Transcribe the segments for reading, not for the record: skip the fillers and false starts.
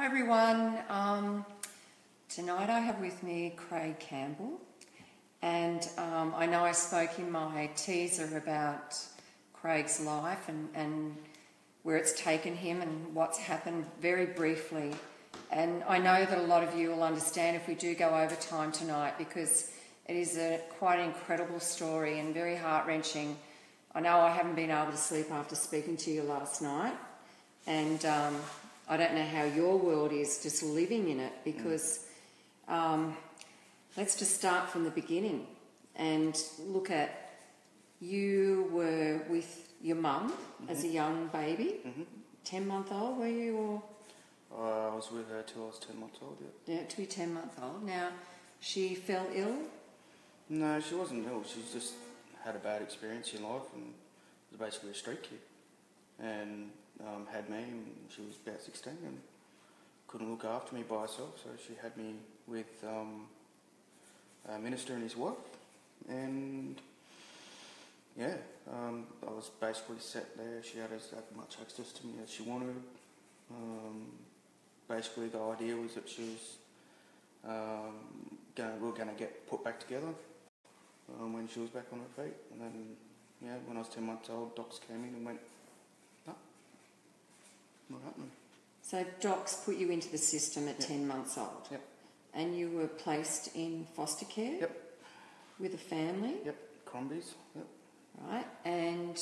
Hi everyone. Tonight I have with me Craig Campbell, and I know I spoke in my teaser about Craig's life and where it's taken him and what's happened very briefly. And I know that a lot of you will understand if we do go over time tonight, because it is quite an incredible story and very heart-wrenching. I know I haven't been able to sleep after speaking to you last night, and I don't know how your world is just living in it, because let's just start from the beginning and look at, you were with your mum as a young baby, 10-month-old, were you? Or? I was with her till I was 10 months old, yeah. Yeah, to be 10-month-old. Now, she fell ill? No, she wasn't ill. She's just had a bad experience in life and was basically a street kid. And had me, and she was about 16 and couldn't look after me by herself, so she had me with a minister and his wife. And yeah, I was basically set there. She had as much access to me as she wanted. Basically the idea was that she was we were going to get put back together when she was back on her feet. And then, yeah, when I was 10 months old, docs came in and went, no, not happening. So docs put you into the system at 10 months old? Yep. And you were placed in foster care? Yep. With a family? Yep, Crombies, yep. Right, and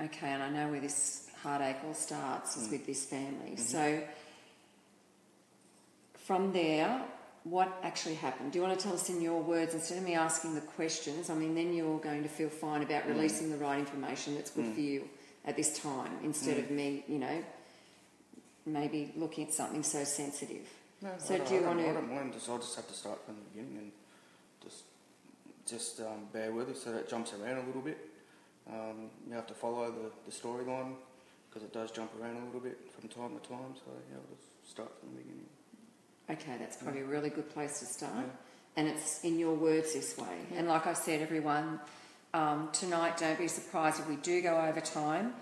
okay, and I know where this heartache all starts is with this family. So from there, what actually happened? Do you want to tell us in your words, instead of me asking the questions? I mean, then you're going to feel fine about releasing the right information that's good for you at this time, instead of me, you know, maybe looking at something so sensitive. No, so I don't mind. I'll just have to start from the beginning and just bear with it so that it jumps around a little bit. You have to follow the storyline, because it does jump around a little bit from time to time. So yeah, I'll just start from the beginning. Okay, that's probably a really good place to start. Yeah. And it's in your words this way. Yeah. And like I said, everyone, tonight don't be surprised if we do go over time.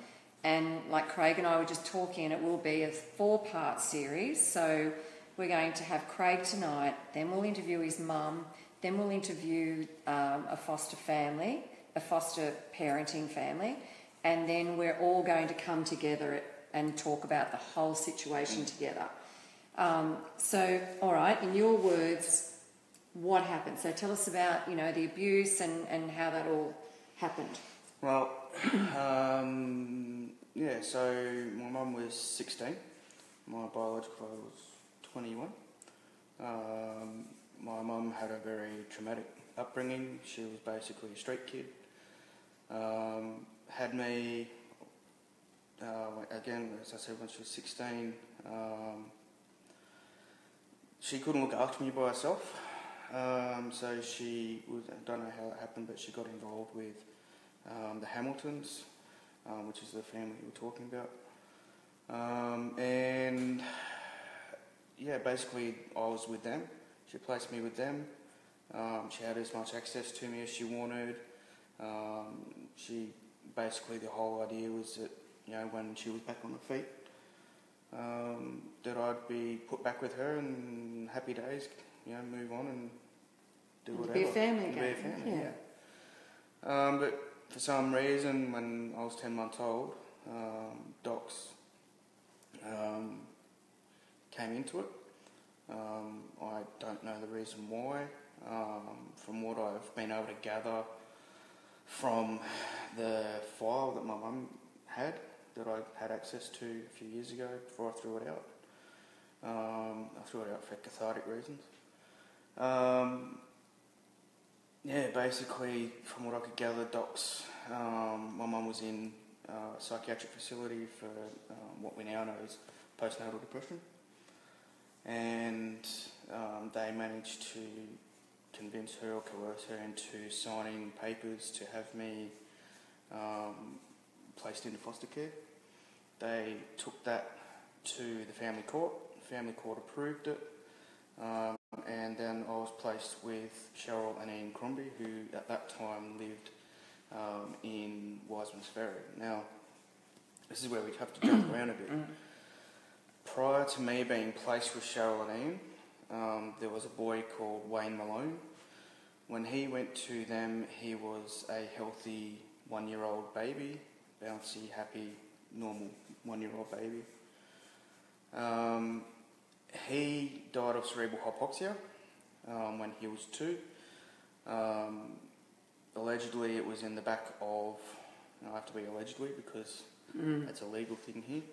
And like Craig and I were just talking, it will be a 4-part series. So we're going to have Craig tonight, then we'll interview his mum, then we'll interview a foster family, a foster parenting family, and then we're all going to come together and talk about the whole situation together. So, all right, in your words, what happened? So tell us about, you know, the abuse and how that all happened. Well, yeah, so my mum was 16. My biological father was 21. My mum had a very traumatic upbringing. She was basically a street kid. Had me, again, as I said, when she was 16, she couldn't look after me by herself. So she was, I don't know how it happened, but she got involved with the Hamiltons, which is the family we were talking about. And yeah, basically I was with them. She placed me with them. She had as much access to me as she wanted. She basically, the whole idea was that, you know, when she was back on her feet, that I'd be put back with her and happy days, you know, move on and do whatever. Be a family again. Be a family, yeah. But for some reason, when I was 10 months old, docs came into it. I don't know the reason why. From what I've been able to gather from the file that my mum had, that I had access to a few years ago before I threw it out. I threw it out for cathartic reasons. Yeah, basically, from what I could gather, docs, my mum was in a psychiatric facility for what we now know as postnatal depression. And they managed to convince her or coerce her into signing papers to have me placed into foster care. They took that to the family court. The family court approved it. And then I was placed with Cheryl and Ian Crombie, who at that time lived in Wiseman's Ferry. Now, this is where we have to jump around a bit. prior to me being placed with Cheryl and Ian, there was a boy called Wayne Malone. When he went to them, he was a healthy 1-year-old baby, bouncy, happy, normal 1-year-old baby. He died of cerebral hypoxia when he was 2. Allegedly, it was in the back of, I have to be allegedly because that's a legal thing here.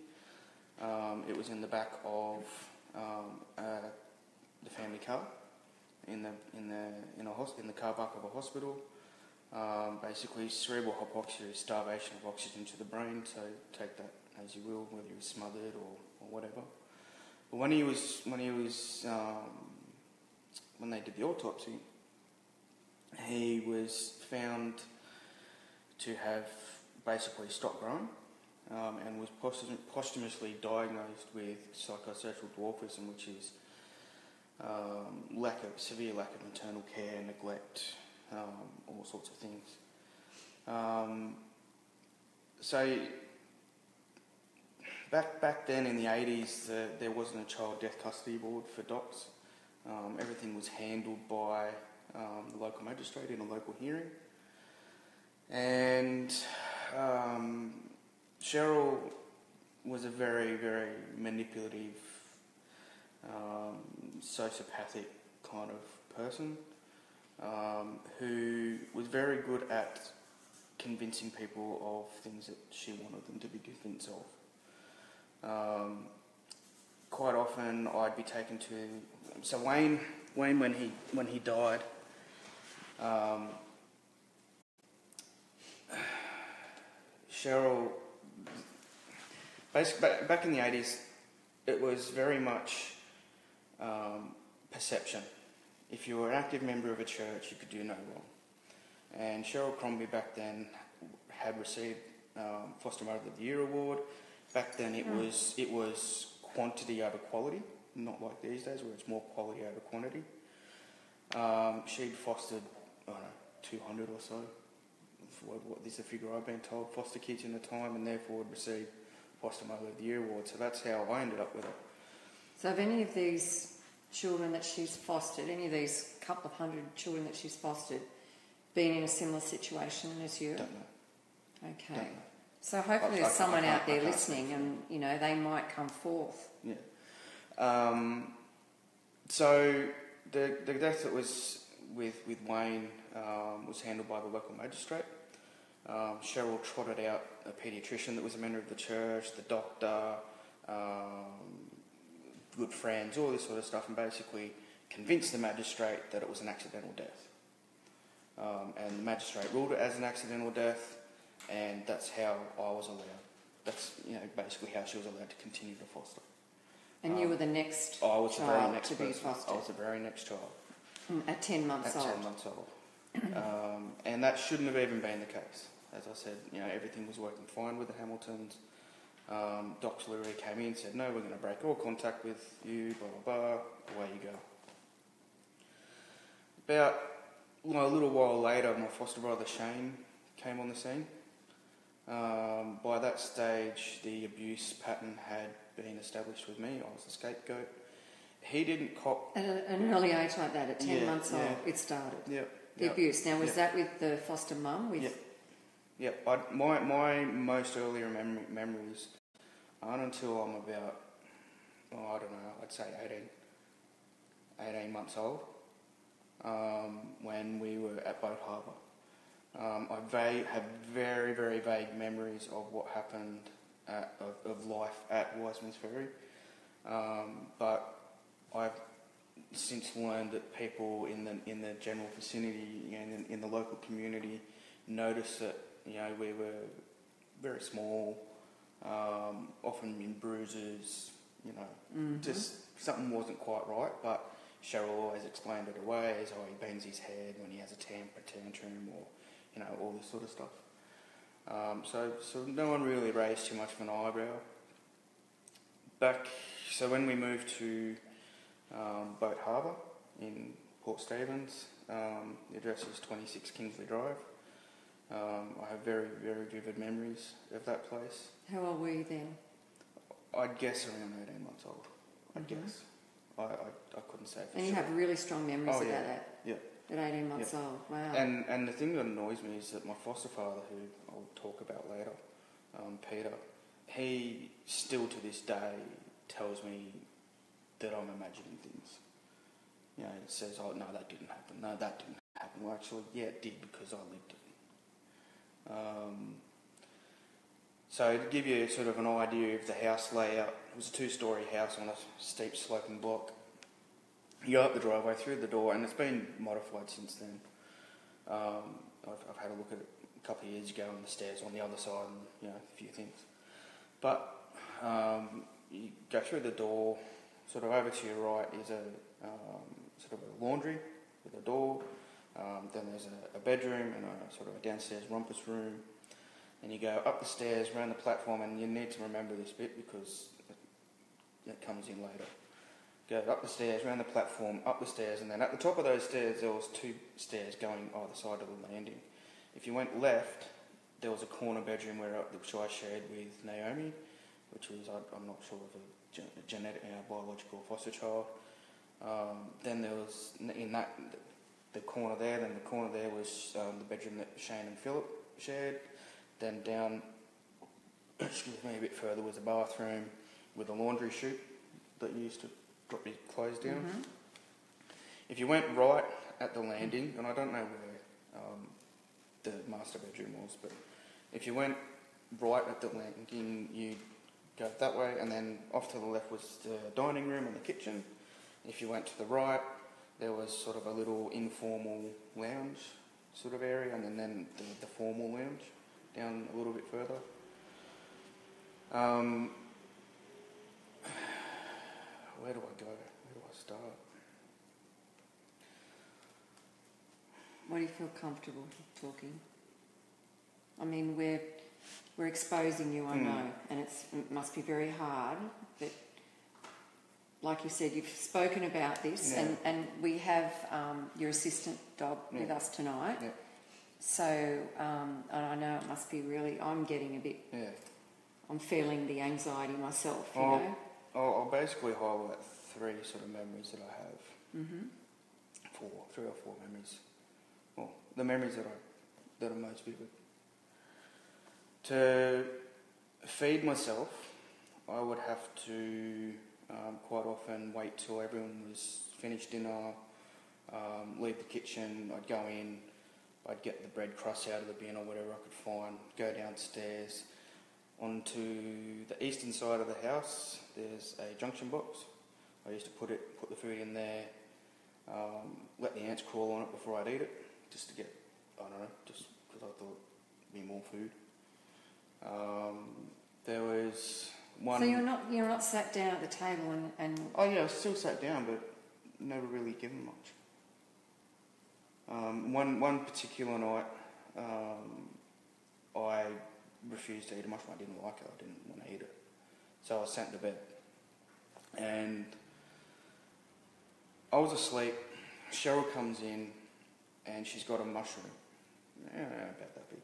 It was in the back of the family car, in the car park of a hospital. Basically, cerebral hypoxia is starvation of oxygen to the brain. So take that as you will, whether he was smothered or whatever. But when they did the autopsy, he was found to have basically stopped growing and was posthumously diagnosed with psychosocial dwarfism, which is severe lack of maternal care, neglect, all sorts of things. So back then in the 80s, there wasn't a child death custody board for docs. Everything was handled by the local magistrate in a local hearing. And Cheryl was a very, very manipulative, sociopathic kind of person who was very good at convincing people of things that she wanted them to be convinced of. Quite often I'd be taken to... So Wayne when he died, Cheryl... Back in the 80s, it was very much perception. If you were an active member of a church, you could do no wrong. And Cheryl Crombie back then had received Foster Mother of the Year award. Back then it was quantity over quality, not like these days where it's more quality over quantity. She'd fostered, 200 or so. What is the figure I've been told? Foster kids in the time, and therefore would receive Foster Mother of the Year award. So that's how I ended up with it. So have any of these children that she's fostered, any of these couple of hundred children that she's fostered, been in a similar situation as you? Don't know. Okay. Don't know. So hopefully there's someone out there listening and, they might come forth. Yeah. So the death that was with Wayne was handled by the local magistrate. Cheryl trotted out a paediatrician that was a member of the church, the doctor, good friends, all this sort of stuff, and basically convinced the magistrate that it was an accidental death. And the magistrate ruled it as an accidental death, and that's how I was allowed. That's basically how she was allowed to continue to foster. And you were the next I was child the very next to be person. fostered? I was the very next child. At 10 months old? At 10 months old. And that shouldn't have even been the case. As I said, everything was working fine with the Hamiltons. Docs literally came in and said, no, we're going to break all contact with you, blah, blah, blah, away you go. About a little while later, my foster brother Shane came on the scene. By that stage, the abuse pattern had been established with me. I was the scapegoat. He didn't cop... At an early age like that, at 10 months old, it started? Yep. The abuse. Now, was that with the foster mum? Yep. My most earlier memories aren't until I'm about, I'd say 18 months old, when we were at Boat Harbour. I have very, very vague memories of what happened of life at Wiseman's Ferry, but I've since learned that people in the general vicinity and in the local community noticed that we were very small, often in bruises, just something wasn't quite right. But Cheryl always explained it away as, he bangs his head when he has a temper tantrum, or all this sort of stuff. So no one really raised too much of an eyebrow. So when we moved to Boat Harbour in Port Stephens, the address is 26 Kingsley Drive. I have very, very vivid memories of that place. How old were you then? I'd guess around 18 months months old, I guess. I couldn't say for And sure. you have really strong memories about that. Yeah. At 18 months old, wow. And the thing that annoys me is that my foster father, who I'll talk about later, Peter, he still to this day tells me that I'm imagining things. You know, he says, "Oh no, that didn't happen. No, that didn't happen." Well, actually, yeah, it did because I lived it. So to give you sort of an idea of the house layout, it was a 2-storey house on a steep sloping block. You go up the driveway, through the door, and it's been modified since then. I've had a look at it a couple of years ago, and the stairs on the other side, and you know, a few things. But you go through the door, sort of over to your right is a sort of a laundry with a door. Then there's a bedroom and a sort of a downstairs rumpus room. And you go up the stairs, around the platform, and you need to remember this bit because it comes in later. Go up the stairs, around the platform, up the stairs, and then at the top of those stairs there was 2 stairs going either side of the landing. If you went left, there was a corner bedroom which I shared with Naomi, which was, I'm not sure of a genetic, biological foster child. Then there was, in that, the corner there, then the corner there was the bedroom that Shane and Philip shared. Then down, excuse me, a bit further was a bathroom with a laundry chute that you used to drop your clothes down. Mm-hmm. If you went right at the landing, and I don't know where the master bedroom was, but if you went right at the landing, you'd go that way, and then off to the left was the dining room and the kitchen. If you went to the right, there was sort of a little informal lounge sort of area, and then the formal lounge down a little bit further. Where do I go? Where do I start? What do you feel comfortable talking? I mean, we're exposing you, I know, and it must be very hard, but like you said, you've spoken about this, and we have your assistant dog with us tonight. Yeah. So, and I know it must be really, I'm getting a bit, I'm feeling the anxiety myself, you know. I'll basically highlight 3 sort of memories that I have. Mm-hmm. 3 or 4 memories. Well, the memories that are most vivid. To feed myself, I would have to quite often wait till everyone was finished dinner, leave the kitchen, I'd go in, I'd get the bread crust out of the bin or whatever I could find, go downstairs. Onto the eastern side of the house, there's a junction box. I used to put the food in there, let the ants crawl on it before I'd eat it, just to get, I don't know, just because I thought it'd be more food. There was one. So you're not sat down at the table and. Oh yeah, I still sat down, but never really given much. One particular night, I refused to eat a mushroom. I didn't like it. I didn't want to eat it. So I was sent to bed. And I was asleep. Cheryl comes in and she's got a mushroom. About that big.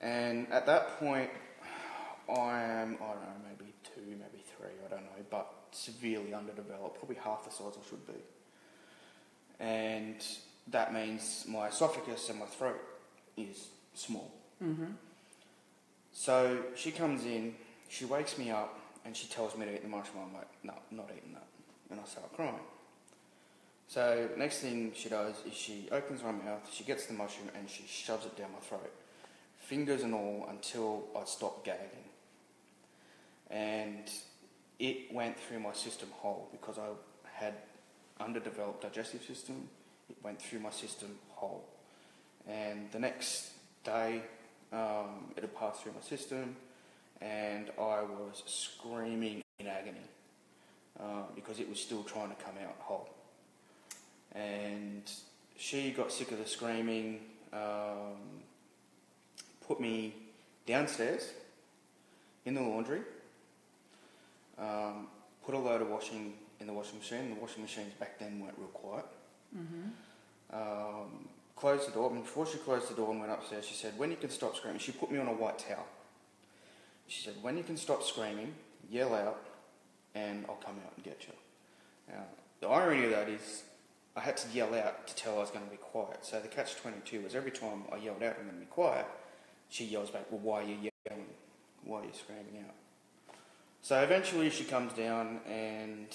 And at that point, I am, I don't know, maybe 2, maybe 3, I don't know, but severely underdeveloped, probably half the size I should be. And that means my esophagus and my throat is small. Mm-hmm. So she comes in, she wakes me up, and she tells me to eat the mushroom. I'm like, no, not eating that. And I start crying. So next thing she does is she opens my mouth, she gets the mushroom, and she shoves it down my throat, fingers and all, until I stop gagging. And it went through my system whole because I had underdeveloped digestive system. It went through my system whole. And the next day, it had passed through my system, and I was screaming in agony because it was still trying to come out whole. And she got sick of the screaming, put me downstairs in the laundry, put a load of washing in the washing machine. The washing machines back then weren't real quiet. Mm-hmm. Closed the door, and before she closed the door and went upstairs, she said, when you can stop screaming, she put me on a white towel. She said, when you can stop screaming, yell out, and I'll come out and get you. Now, the irony of that is I had to yell out to tell her I was going to be quiet. So the catch-22 was every time I yelled out I'm going to be quiet, she yells back, well, why are you yelling? Why are you screaming out? So eventually she comes down and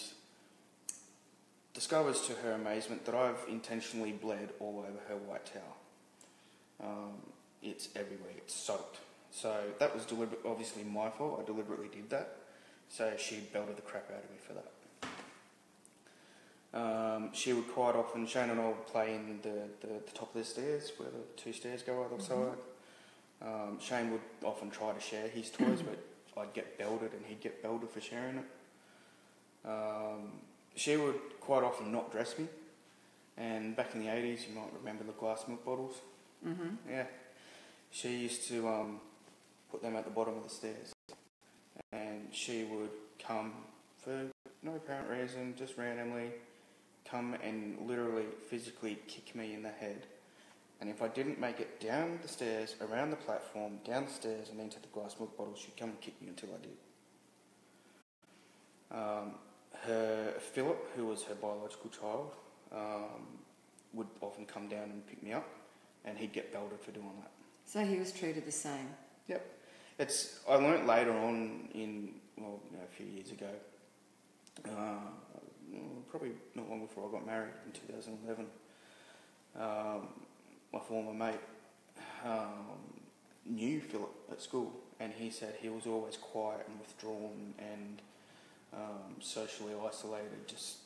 discovers to her amazement that I've intentionally bled all over her white towel. It's everywhere, it's soaked. So that was obviously my fault, I deliberately did that. So she belted the crap out of me for that. She would quite often, Shane and I would play in the top of the stairs, where the two stairs go either side. Shane would often try to share his toys, but I'd get belted and he'd get belted for sharing it. She would quite often not dress me, and back in the 80s, you might remember the glass milk bottles. Mm-hmm. Yeah. She used to put them at the bottom of the stairs, and she would come for no apparent reason, just randomly come and literally physically kick me in the head. And if I didn't make it down the stairs, around the platform, down the stairs and into the glass milk bottle, she'd come and kick me until I did. Her Philip, who was her biological child, would often come down and pick me up, and he'd get belted for doing that. So he was treated the same? Yep. I learnt later on a few years ago, probably not long before I got married in 2011, my former mate knew Philip at school, and he said he was always quiet and withdrawn and socially isolated. Just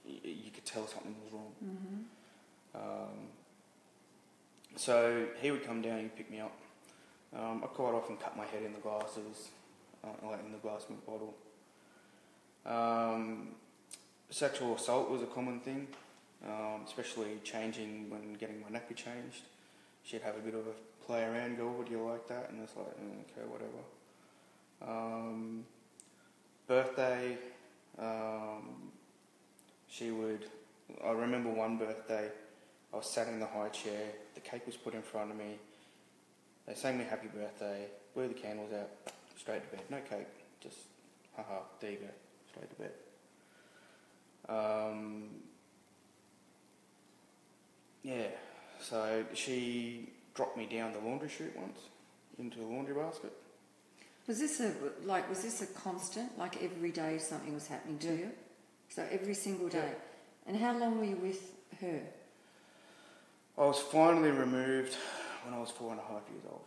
you could tell something was wrong. Mm-hmm. So he would come down and pick me up. I quite often cut my head in the glasses, in the glass milk bottle. Sexual assault was a common thing, especially changing when getting my nappy changed. She'd have a bit of a play around, go, would you like that? And it's like, okay, whatever. Birthday, I remember one birthday, I was sat in the high chair, the cake was put in front of me, they sang me happy birthday, blew the candles out, straight to bed, no cake, just, haha, there you go, straight to bed. So she dropped me down the laundry chute once, into the laundry basket. Was this a constant, like every day something was happening to you? So every single day? Yeah. And how long were you with her? I was finally removed when I was 4.5 years old.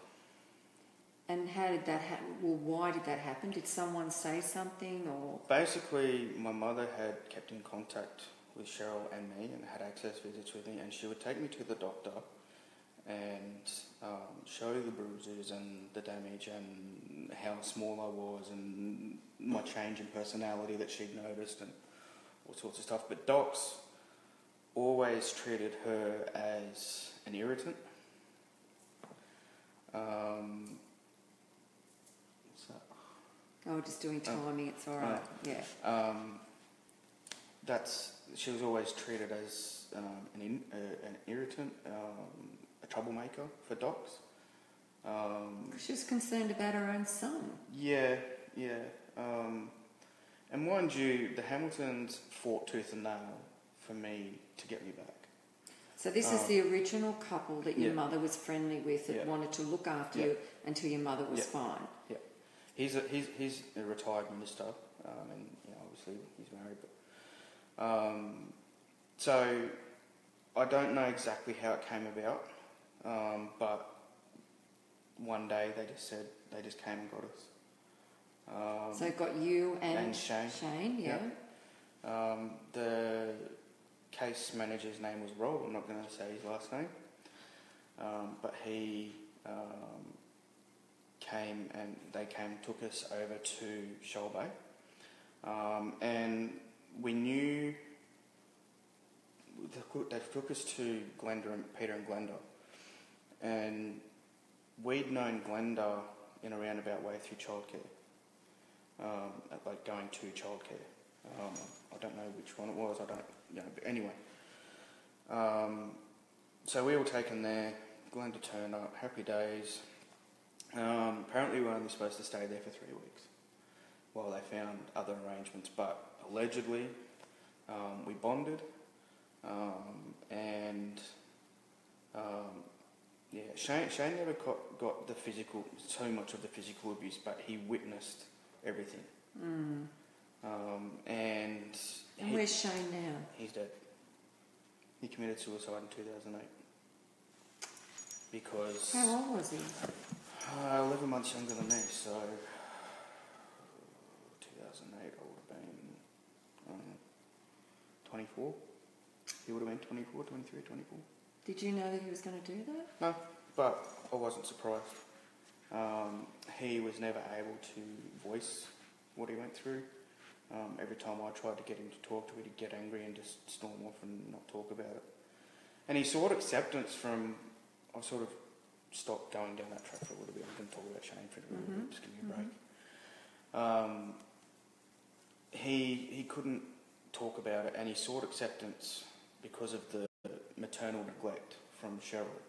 And how did that happen? Well, why did that happen? Did someone say something, or...? Basically, my mother had kept in contact with Cheryl and me and had access visits with me, and she would take me to the doctor and show the bruises and the damage and how small I was and my change in personality that she'd noticed and all sorts of stuff. But docs always treated her as an irritant. Oh, just doing timing, it's alright, yeah. She was always treated as an irritant, a troublemaker for docs. She was concerned about her own son. Yeah. And mind you, the Hamiltons fought tooth and nail for me to get me back. So this is the original couple that your mother was friendly with that wanted to look after you until your mother was fine. Yeah. He's a retired minister, and obviously he's married. But, so I don't know exactly how it came about, but one day they just came and got us. So it got you and Shane. Shane, yeah. The case manager's name was Rob. I'm not going to say his last name, but he took us over to Shoal Bay, and we knew they took us to Peter and Glenda, and we'd known Glenda in a roundabout way through childcare, like going to childcare. I don't know which one it was. But anyway. So we were taken there. Glenda turned up. Happy days. Apparently we were only supposed to stay there for 3 weeks. while they found other arrangements. But allegedly, we bonded, and yeah, Shane never got the physical, so much of the physical abuse, but he witnessed everything. And where's Shane now? He's dead. He committed suicide in 2008 because... How old was he? 11 months younger than me, so 2008 I would have been 24. He would have been 24, 23, 24. Did you know that he was going to do that? No, but I wasn't surprised. He was never able to voice what he went through. Every time I tried to get him to talk to it, he'd get angry and just storm off and not talk about it. And he sought acceptance from... I sort of stopped going down that track for a little bit. I'm going to talk about Shane for a little bit, just give me a break. He couldn't talk about it, and he sought acceptance because of the maternal neglect from Cheryl.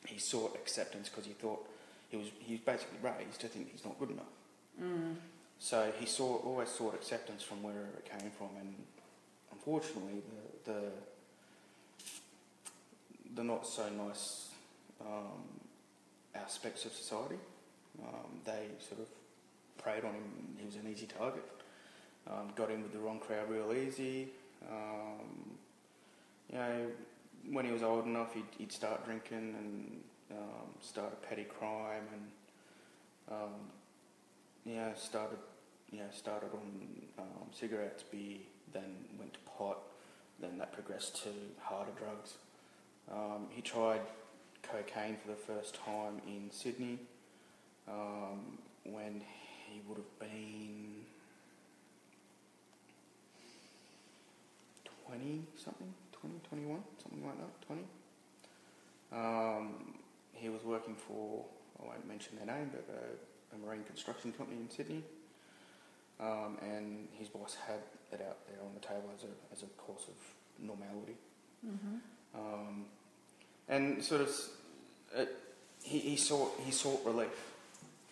He sought acceptance because he thought he was basically raised to think he's not good enough. So he always sought acceptance from wherever it came from, and unfortunately the not so nice aspects of society, they sort of preyed on him. He was an easy target. Got in with the wrong crowd real easy. You know, when he was old enough, he'd start drinking and start a petty crime, and started on cigarettes, beer, then went to pot, then that progressed to harder drugs. He tried cocaine for the first time in Sydney when he would have been 20-something, 21, something like that, 20. He was working for, I won't mention their name, but a marine construction company in Sydney, and his boss had it out there on the table as a course of normality. And sort of, he sought relief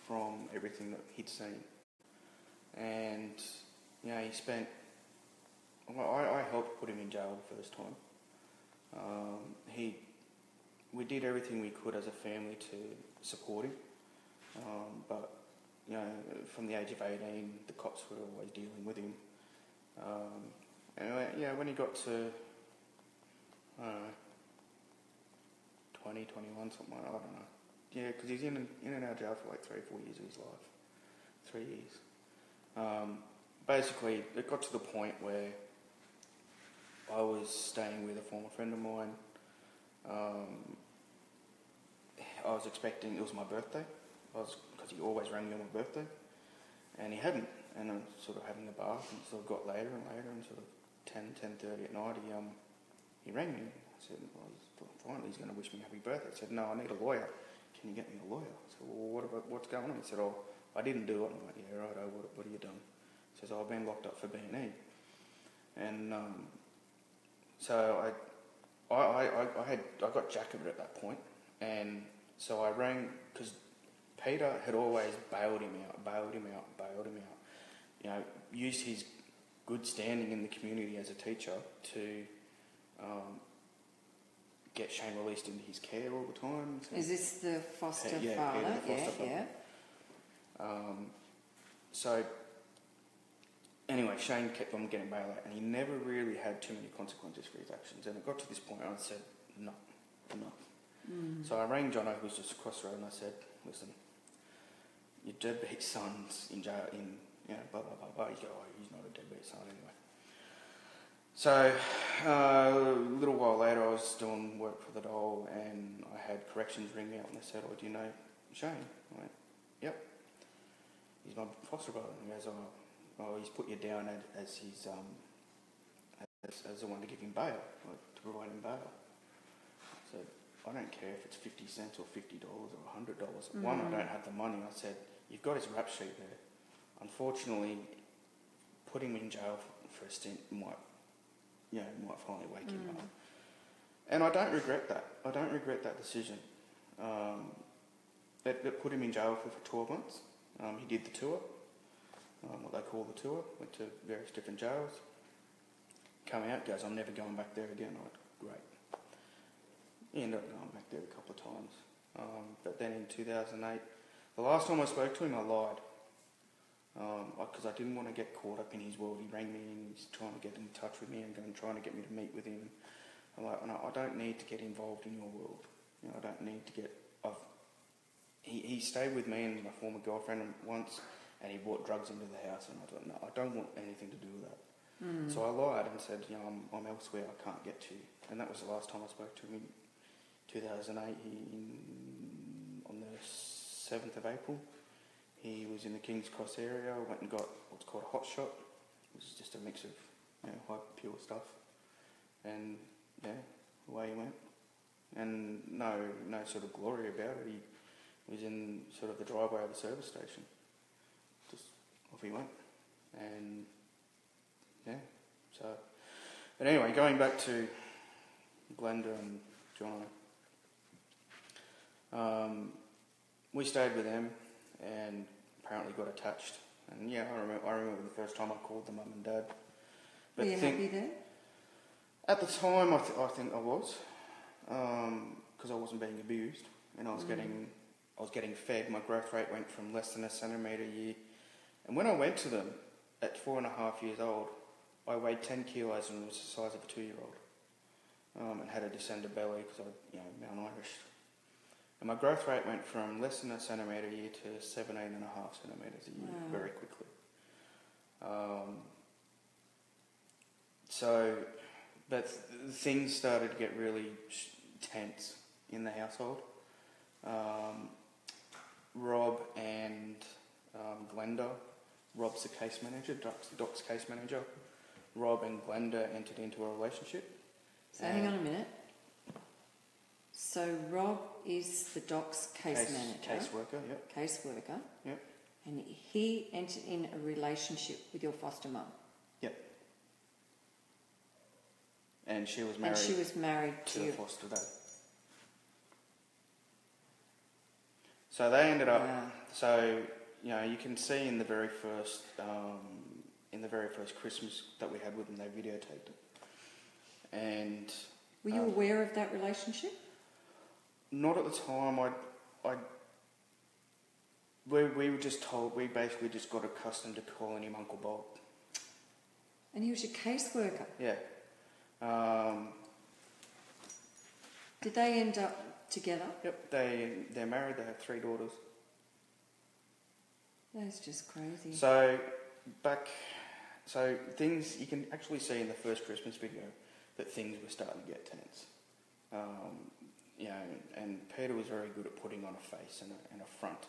from everything that he'd seen, and you know, he spent. I helped put him in jail the first time. We did everything we could as a family to support him, but you know, from the age of 18, the cops were always dealing with him. And yeah, when he got to, I don't know, 20, 21, something like that, I don't know. Yeah, because he's in and out of jail for like 3 or 4 years of his life. 3 years. Basically, it got to the point where I was staying with a former friend of mine. I was expecting, it was my birthday, because he always rang me on my birthday, and he hadn't. And I'm sort of having a bath, and sort of got later and later, and sort of 10:30 at night, he rang me. I said, well, finally he's going to wish me happy birthday. I said, no, I need a lawyer. Can you get me a lawyer? I said, well, what's going on? He said, oh, I didn't do it. I'm like, yeah, righto, what have you done? He says, oh, I've been locked up for B&E. And so I got jack of it at that point, and so I rang, because Peter had always bailed him out. You know, used his good standing in the community as a teacher to get Shane released into his care all the time. So is this the foster father? Yeah, the foster father. So anyway, Shane kept on getting bailed out, and he never really had too many consequences for his actions. And it got to this point, and I said, no, enough. So I rang Jono, who was just across the road, and I said, listen, your deadbeat son's in jail, blah, blah, blah, blah. He goes, oh, he's not a deadbeat son anyway. So a little while later, I was doing work for the dole, and I had corrections ring me up, and they said, oh, do you know Shane? I went, yep. He's my foster brother. And he goes, oh, he's put you down as his as the one to give him bail, like, to provide him bail. So I don't care if it's 50 cents or $50 or $100. One, I don't have the money. I said, you've got his rap sheet there. Unfortunately, putting him in jail for a stint might finally wake him up. And I don't regret that. I don't regret that decision. That put him in jail for 12 months. He did the tour, what they called the tour, went to various different jails. Come out, goes, I'm never going back there again. I went, great. He ended up going back there a couple of times. But then in 2008, the last time I spoke to him, I lied. Because I didn't want to get caught up in his world. He rang me and he's trying to get in touch with me and trying to get me to meet with him. I'm like, no, I don't need to get involved in your world. You know, I don't need to get... He stayed with me and my former girlfriend once, and he brought drugs into the house, and I thought, no, I don't want anything to do with that. So I lied and said, you know, I'm elsewhere, I can't get to you. And that was the last time I spoke to him in 2008. On the 7th of April, he was in the King's Cross area, went and got what's called a hot shot, which is just a mix of, you know, high pure stuff. And yeah, away he went. And no sort of glory about it. He was in sort of the driveway of the service station. Just off he went. And yeah, so... But anyway, going back to Glenda and Jono, we stayed with them and apparently got attached. And yeah, I remember the first time I called them mum and dad. But were you happy then? At the time, I think I was, because I wasn't being abused, and I was getting fed. My growth rate went from less than a centimetre a year, and when I went to them at 4.5 years old, I weighed 10 kilos and was the size of a 2-year-old, and had a descended belly because I, malnourished. And my growth rate went from less than a centimetre a year to 17.5 centimetres a year very quickly. But things started to get really tense in the household. Rob and Glenda, Rob's the case manager, Doc's case manager. Rob and Glenda entered into a relationship. So hang on a minute. So Rob is the Doc's case manager. Caseworker, yep. Caseworker. Yep. And he entered in a relationship with your foster mum. Yep. And she was married. And she was married to the foster dad. So they ended up. Wow. So you can see in the very first Christmas that we had with them, they videotaped it. And were you aware of that relationship? Not at the time. We were just told. We basically just got accustomed to calling him Uncle Bob. And he was your caseworker. Yeah. Did they end up together? Yep, they're married. They have 3 daughters. That's just crazy. So things you can actually see in the first Christmas video that things were starting to get tense. And Peter was very good at putting on a face and a front,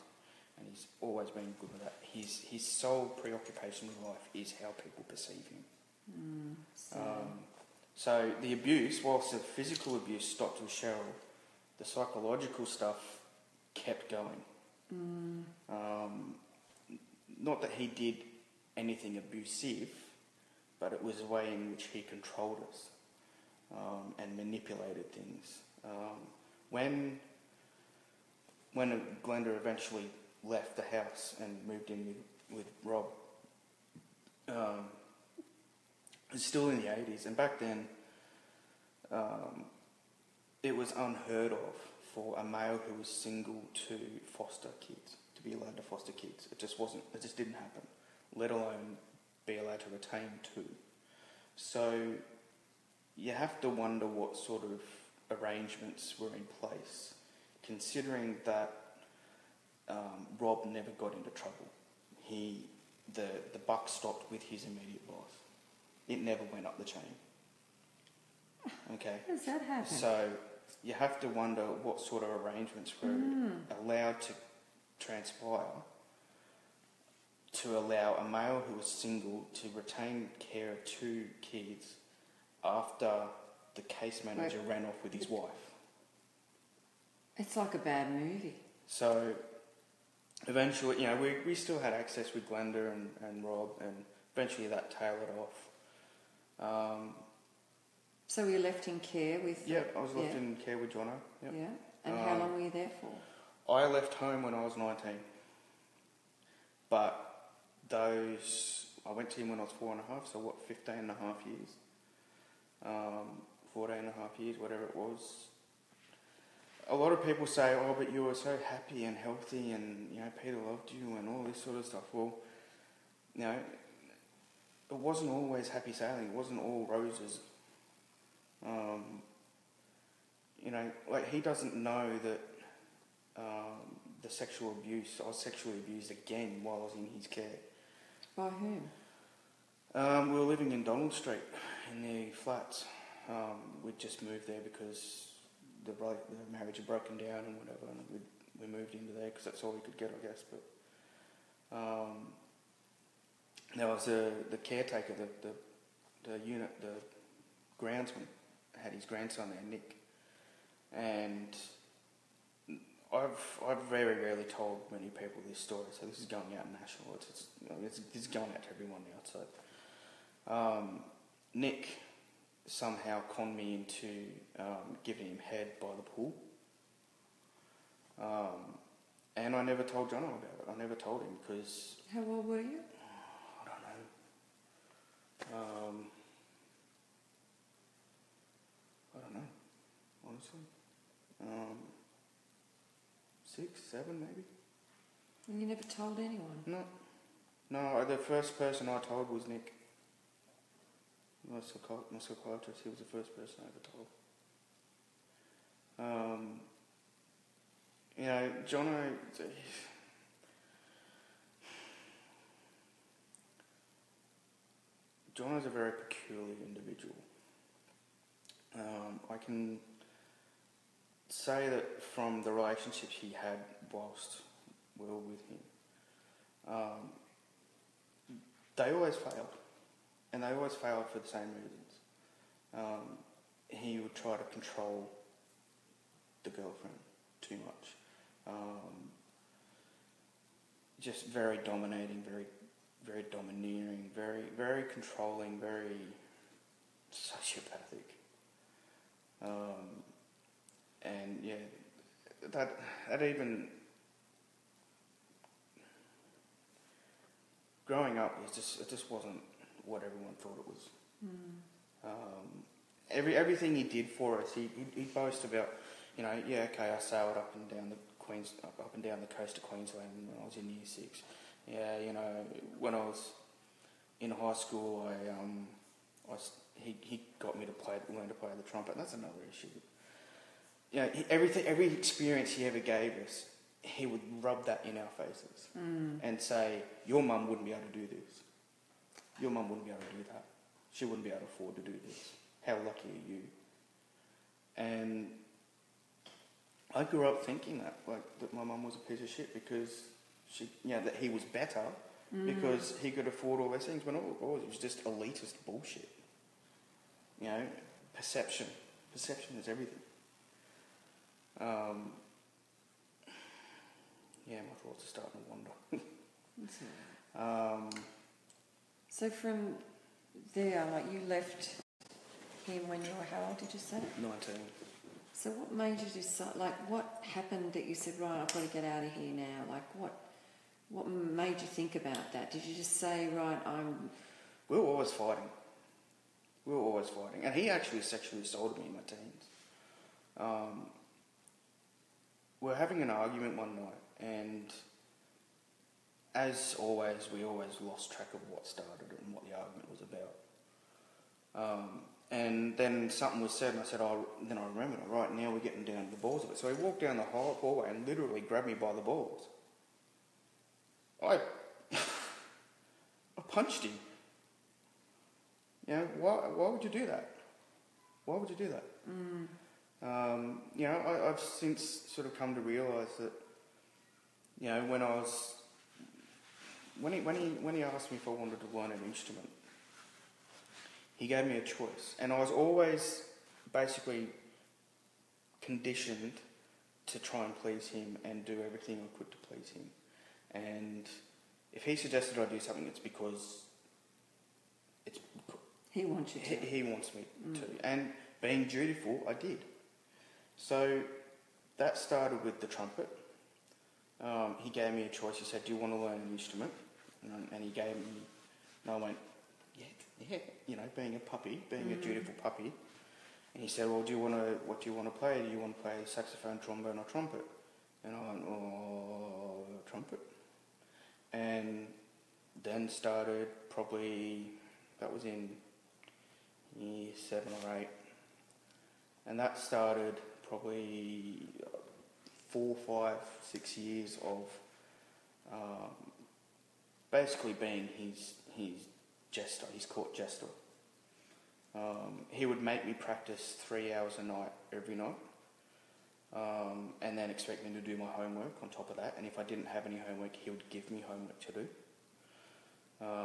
and he's always been good with that. His sole preoccupation with life is how people perceive him. So the abuse, whilst the physical abuse stopped with Cheryl, the psychological stuff kept going. Not that he did anything abusive, but it was the way in which he controlled us and manipulated things. When Glenda eventually left the house and moved in with Rob, it was still in the 80s, and back then it was unheard of for a male who was single to foster kids, to be allowed to foster kids. It just didn't happen, let alone be allowed to retain 2. So you have to wonder what sort of arrangements were in place, considering that Rob never got into trouble. The buck stopped with his immediate boss. It never went up the chain. Okay. How does that happen? So you have to wonder what sort of arrangements were allowed to transpire to allow a male who was single to retain care of 2 kids after the case manager ran off with his wife. It's like a bad movie. So eventually, we still had access with Glenda and Rob, and eventually that tailored off. So were you left in care with... Yeah, I was left in care with Jono. Yep. Yeah. And how long were you there for? I left home when I was 19. But those I went to him when I was 4.5, so 15 and a half years. 14 and a half years, whatever it was. A lot of people say, oh, but you were so happy and healthy and, Peter loved you and all this sort of stuff. Well, it wasn't always happy sailing. It wasn't all roses. He doesn't know that the sexual abuse, I was sexually abused again while I was in his care. By whom? We were living in Donald Street in the flats. We'd just moved there because the marriage had broken down and whatever, and we moved into there because that's all we could get, I guess. But there was the caretaker, the unit, the groundsman had his grandson there, Nick, and I've very rarely told many people this story, so this is going out national. This is going out to everyone now. So Nick somehow conned me into giving him head by the pool, and I never told Jono about it. I never told him because... How old were you? I don't know, honestly. 6, 7 maybe. And you never told anyone? No, the first person I told was Nick. My psychiatrist, he was the first person I ever told. Jono... Jono's a very peculiar individual. I can say that from the relationships he had whilst we were with him, they always failed. And they always failed for the same reasons. He would try to control the girlfriend too much. Just very dominating, very domineering, very controlling, very sociopathic. And yeah, that even growing up, it just wasn't what everyone thought it was. Everything he did for us, he'd boast about, I sailed up and down the coast of Queensland when I was in year 6. When I was in high school, he got me to learn to play the trumpet, and that's another issue. Every experience he ever gave us, he would rub that in our faces and say, your mum wouldn't be able to do this. Your mum wouldn't be able to do that. She wouldn't be able to afford to do this. How lucky are you? And I grew up thinking that my mum was a piece of shit because that he was better because he could afford all those things, when all it was just elitist bullshit. Perception. Perception is everything. My thoughts are starting to wander. So from there, you left him when you were, how old did you say? 19. So what made you decide, what happened that you said, right, I've got to get out of here now? What made you think about that? Did you just say, right, We were always fighting. And he actually sexually assaulted me in my teens. We were having an argument one night, and as always, we always lost track of what started it and what the argument was about. And then something was said, and I said, then I remembered, right, now we're getting down to the balls of it. So he walked down the hallway and literally grabbed me by the balls. I punched him. Why would you do that? Why would you do that? I've since sort of come to realise that, when he asked me if I wanted to learn an instrument, he gave me a choice, and I was always basically conditioned to try and please him and do everything I could to please him. And if he suggested I do something, it's because he wants you to. He wants me to. And being dutiful, I did. So that started with the trumpet. He gave me a choice. He said, do you want to learn an instrument? And he gave me And I went, yeah, you know, being a puppy, being a dutiful puppy. And he said, well, what do you want to play? Do you want to play saxophone, trombone or trumpet? And I went, oh, trumpet. And then started probably, that was in year 7 or 8. And that started probably 4, 5, 6 years of basically being his jester, his court jester. He would make me practice 3 hours a night every night, and then expect me to do my homework on top of that. And if I didn't have any homework, he would give me homework to do.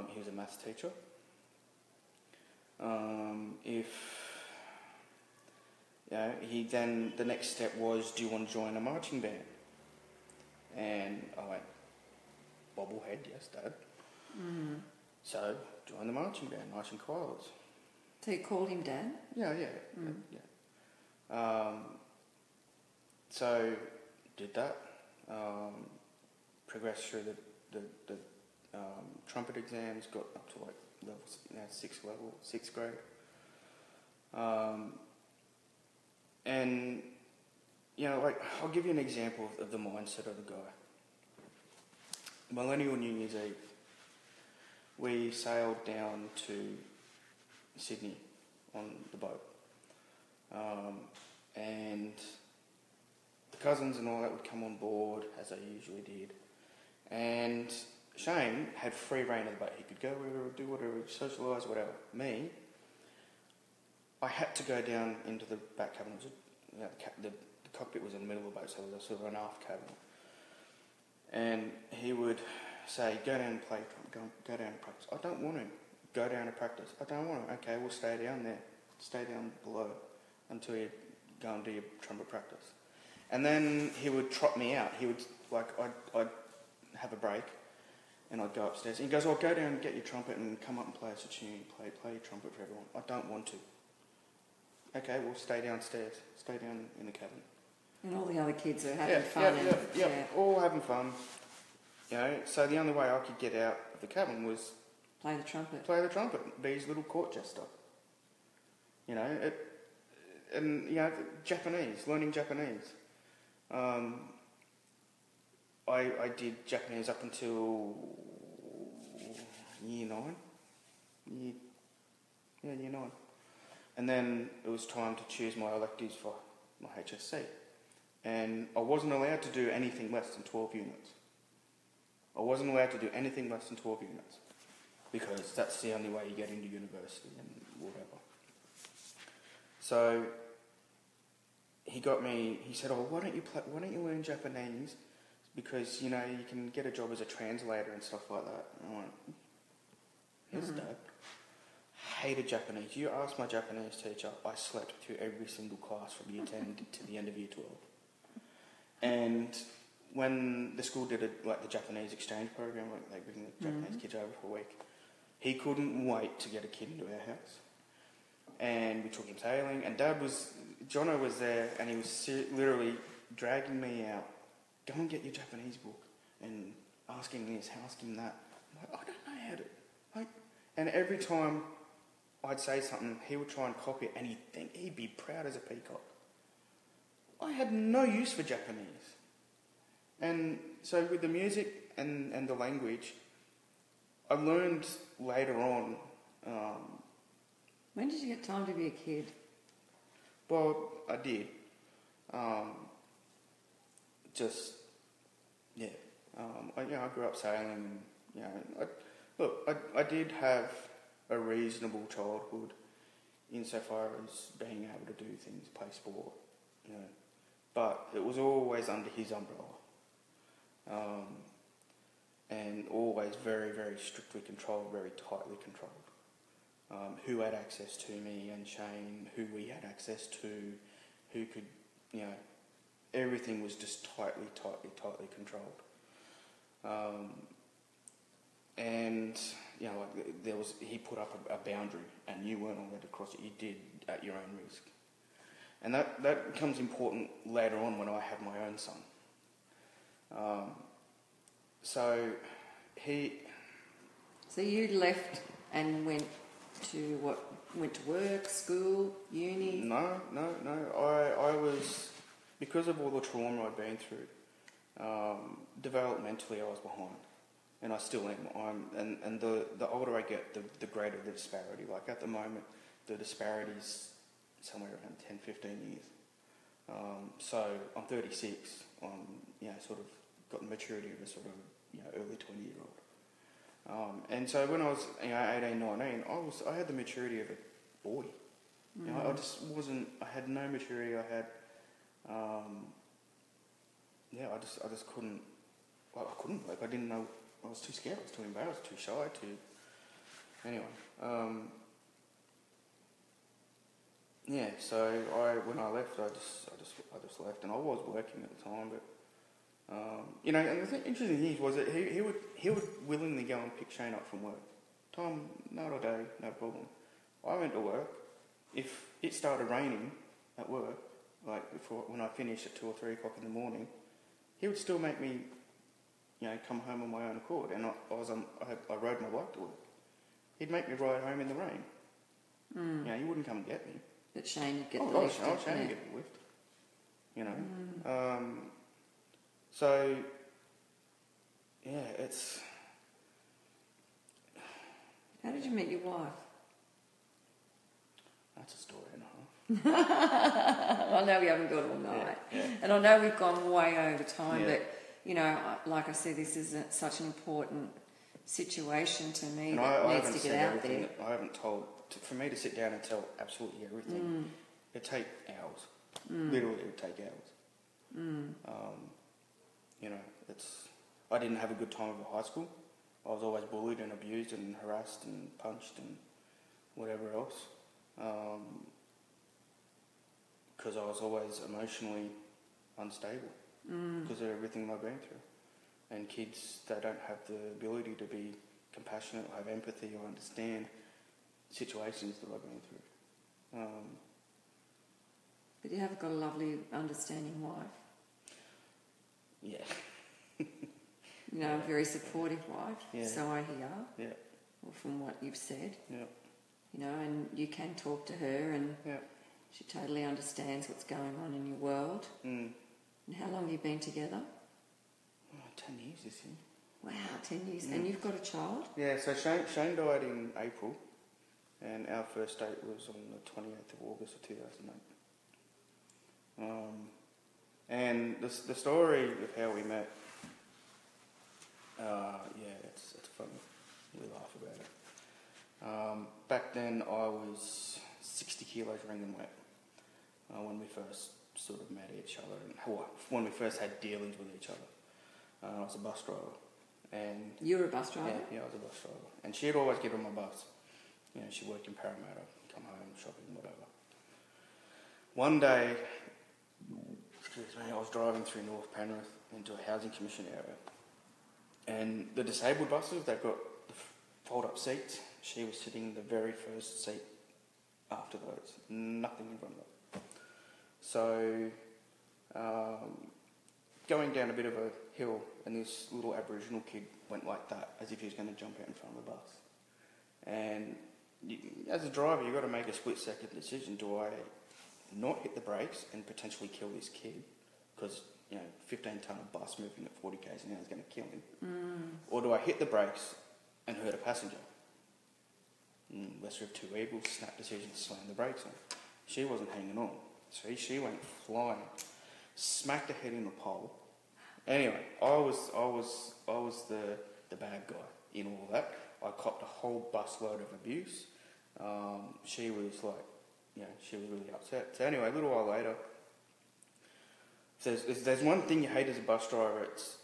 He was a maths teacher. He then, the next step was, do you want to join a marching band? And I went, bobblehead, yes, Dad. So, joined the marching band, marching choirs. So you called him Dad? Yeah. So, did that. Progressed through the trumpet exams, got up to like level, sixth grade. And, you know, like, I'll give you an example of the mindset of the guy. Millennial New Year's Eve, we sailed down to Sydney on the boat. And the cousins and all that would come on board, as they usually did. And Shane had free reign of the boat. He could go wherever, do whatever, socialise, whatever. Me, I had to go down into the back cabin. The cockpit was in the middle of the boat, so it was sort of an aft cabin. And he would say, go down and play, go down and practice. I don't want to. Go down and practice. I don't want to. Okay, we'll stay down there. Stay down below until you go and do your trumpet practice. And then he would trot me out. He would, like, I'd have a break and I'd go upstairs. And he goes, oh, go down and get your trumpet and come up and play us a tune. Play your trumpet for everyone. I don't want to. Okay, we'll stay downstairs. Stay down in the cabin. And all the other kids are having fun. Yeah, all having fun. You know, so the only way I could get out of the cabin was play the trumpet. Be his little court jester. You know, and you know, learning Japanese. I did Japanese up until year 9. Year 9. And then it was time to choose my electives for my HSC. And I wasn't allowed to do anything less than 12 units. I wasn't allowed to do anything less than 12 units because that's the only way you get into university and whatever. So he said, oh, why don't you learn Japanese? Because, you know, you can get a job as a translator and stuff like that. And I went, yes, Dad. Hated Japanese. You ask my Japanese teacher, I slept through every single class from year 10 to the end of year 12. And when the school did the Japanese exchange program, like they bring the Japanese kids over for a week, he couldn't wait to get a kid into our house. And we took him sailing, and Jono was there, and he was literally dragging me out, go and get your Japanese book, and asking this, asking that. I'm like, I don't know how to. And every time I'd say something, he would try and copy it, and he'd be proud as a peacock. I had no use for Japanese. And so with the music and the language, I learned later on. When did you get time to be a kid? Well, I did. I grew up sailing. You know, I did have a reasonable childhood insofar as being able to do things, play sport, you know. But it was always under his umbrella. And always very, very strictly controlled, very tightly controlled. Who had access to me and Shane, who we had access to, who could, you know, everything was just tightly controlled. And, you know, like he put up a boundary and you weren't allowed to cross it, you did at your own risk. And that becomes important later on when I had my own son. So you left and went to work, school, uni? No. I was, because of all the trauma I'd been through, developmentally I was behind, and I still am. And the older I get, the greater the disparity. Like at the moment, the disparity's somewhere around 10, 15 years. So I'm 36. Sort of got the maturity of a sort of early 20-year-old. And so when I was 18, 19, I had the maturity of a boy. I just wasn't. I had no maturity. I had. I just couldn't. Well, I couldn't. Like I didn't know. I was too scared. I was too embarrassed. Too shy. Anyway. So when I left, I just left, and I was working at the time, but and the interesting thing was that he would willingly go and pick Shane up from work. Tom, another day, no problem. I went to work. If it started raining at work, like when I finished at 2 or 3 o'clock in the morning, he would still make me, come home on my own accord, and I rode my bike to work. He'd make me ride home in the rain. He wouldn't come and get me. But Shane would get the lift. Shane would get the lift. So, it's... How did you meet your wife? That's a story and a half. I know we haven't got all night. Yeah. And I know we've gone way over time, but, like I said, this is such an important situation to me that needs to get out there. I haven't told... For me to sit down and tell absolutely everything, it'd take hours. Literally, it would take hours. I didn't have a good time at high school. I was always bullied and abused and harassed and punched and whatever else. Because I was always emotionally unstable because of everything I've been through. And kids, they don't have the ability to be compassionate or have empathy or understand situations that I've been through. But you have got a lovely, understanding wife. Yeah. A very supportive wife, so I hear. Yeah. Or from what you've said. Yeah. And you can talk to her and she totally understands what's going on in your world. And how long have you been together? 10 years this year. Wow, 10 years. And you've got a child? Yeah, so Shane died in April, and our first date was on the 28th of August of 2008. And the story of how we met, it's funny. We laugh about it. Back then I was 60 kilos ringing weight when we first sort of met each other, and when we first had dealings with each other. I was a bus driver. And you were a bus driver? Yeah, I was a bus driver. And she'd always get on my bus. She worked in Parramatta, come home, shopping, whatever. One day, I was driving through North Penrith into a housing commission area. And the disabled buses, they've got the fold-up seats. She was sitting in the very first seat after those. Nothing in front of her. So, going down a bit of a hill, and this little Aboriginal kid went like that, as if he was going to jump out in front of the bus. And as a driver, you've got to make a split-second decision. Do I not hit the brakes and potentially kill this kid? Because, 15-tonne of bus moving at 40 k's an hour is going to kill him. Or do I hit the brakes and hurt a passenger? Lesser of two evils, snap decision to slam the brakes on. She wasn't hanging on. So she went flying, smacked her head in the pole. Anyway, I was the bad guy in all that. I copped a whole busload of abuse. She was she was really upset. So anyway, a little while later, there's one thing you hate as a bus driver. It's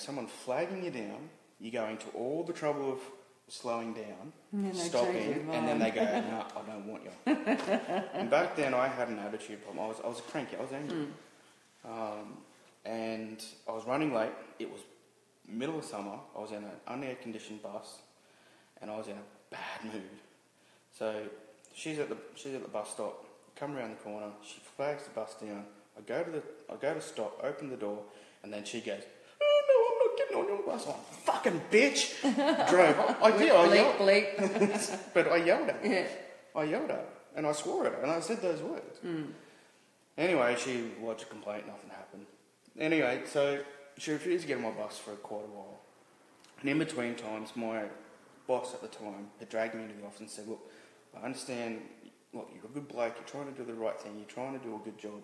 someone flagging you down. You go into all the trouble of slowing down, stopping, and then they go, "No, I don't want you." And back then, I had an attitude problem. I was cranky. I was angry. And I was running late. It was middle of summer. I was in an unair conditioned bus, and I was in a bad mood. So she's at the bus stop. Come around the corner. She flags the bus down. I go to stop. Open the door, and then she goes, "Oh no, I'm not getting getting on your bus. I'm fucking bitch. Drove off. I did. I yelled. Bleep. But I yelled at her. Yeah. I yelled at her. And I swore at her. And I said those words. Anyway, she lodged a complaint. Nothing happened. Anyway, so she refused to get on my bus for quite a while. And in between times, my boss at the time had dragged me into the office and said, look, I understand, look, you're a good bloke, you're trying to do the right thing, you're trying to do a good job,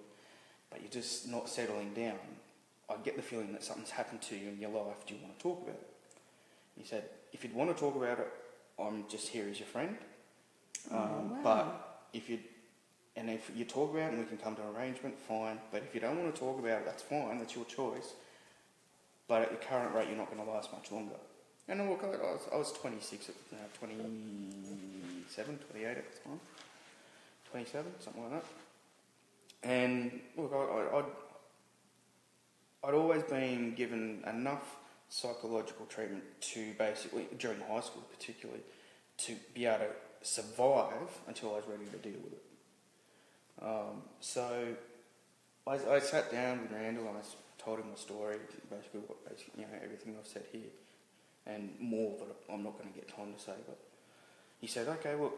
but you're just not settling down. I get the feeling that something's happened to you in your life. Do you want to talk about it? He said, if you'd want to talk about it, I'm just here as your friend. Wow. But if you talk about it and we can come to an arrangement, fine. But if you don't want to talk about it, that's fine, that's your choice. But at your current rate, you're not going to last much longer. And look, I was 26 at 27, 28 at the time. 27, something like that. And look, I'd always been given enough psychological treatment to basically, during high school particularly, to be able to survive until I was ready to deal with it. So I sat down with Randall and I told him my story, basically everything I've said here, and more that I'm not going to get time to say. But he said, okay, well,